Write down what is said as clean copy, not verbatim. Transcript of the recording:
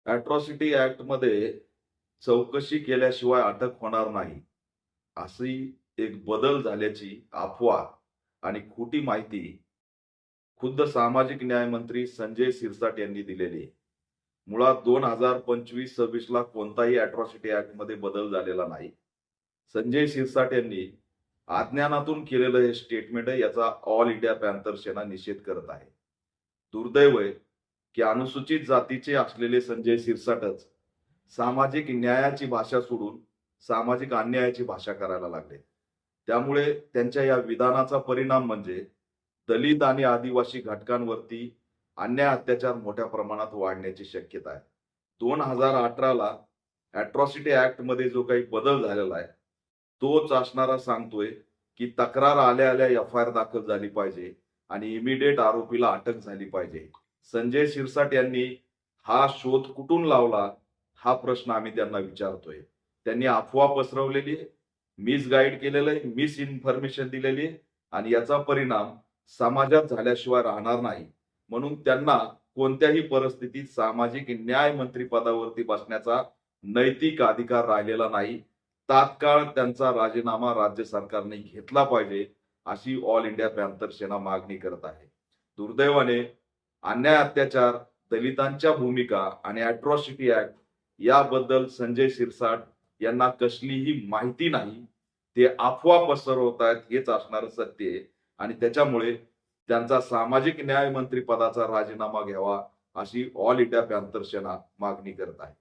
Atrocity act मध्ये चौकशी केल्याशिवाय अटक होणार नाही, अशी एक बदल झाल्याची अफवा आणि खोटी माहिती खुद्द सामाजिक न्याय मंत्री संजय सिरसाट यांनी दिलेली आहे. मुळात 2025-26 ला कोणताही अॅट्रॉसिटी ऍक्ट मध्ये बदल झालेला नाही. संजय सिरसाट यांनी अज्ञानातून केलेलं हे स्टेटमेंट आहे, याचा ऑल इंडिया पॅन्थर सेना निषेध करत आहे. दुर्दैव आहे की अनुसूचित जातीचे असलेले संजय सिरसाटच सामाजिक न्यायाची भाषा सोडून सामाजिक अन्यायाची भाषा करायला लागले. त्यामुळे त्यांच्या या विधानाचा परिणाम म्हणजे दलित आणि आदिवासी घटकांवरती अन्याय अत्याचार मोठ्या प्रमाणात वाढण्याची शक्यता आहे. 2018 ला अॅट्रॉसिटी ऍक्ट मध्ये जो काही बदल झालेला आहे तोच असणारा सांगतोय की तक्रार आल्या आल्या एफ.आय.आर. दाखल झाली पाहिजे आणि इमिडिएट आरोपीला अटक झाली पाहिजे. संजय सिरसाट यांनी हा शोध कुठून लावला, हा प्रश्न आम्ही त्यांना विचारतोय. त्यांनी अफवा पसरवलेली आहे, मिसगाईड केलेलं आहे, मिस इन्फॉर्मेशन दिलेली आहे आणि याचा परिणाम समाजात झाल्याशिवाय राहणार नाही. म्हणून त्यांना कोणत्याही परिस्थितीत सामाजिक न्याय मंत्री पदावरती बसण्याचा नैतिक अधिकार राहिलेला नाही. तात्काळ त्यांचा राजीनामा राज्य सरकारने घेतला पाहिजे, अशी ऑल इंडिया पॅन्थर सेना मागणी करत आहे. दुर्दैवाने अन्याय अत्याचार, दलितांच्या भूमिका आणि अॅट्रॉसिटी ऍक्ट याबद्दल संजय सिरसाट यांना कसलीही माहिती नाही. ते अफवा पसरवत आहेत, हेच असणारं सत्य आहे आणि त्याच्यामुळे त्यांचा सामाजिक न्याय मंत्री पदाचा राजीनामा घ्यावा, अशी ऑल इंडिया पॅन्थर सेना मागणी करत आहे.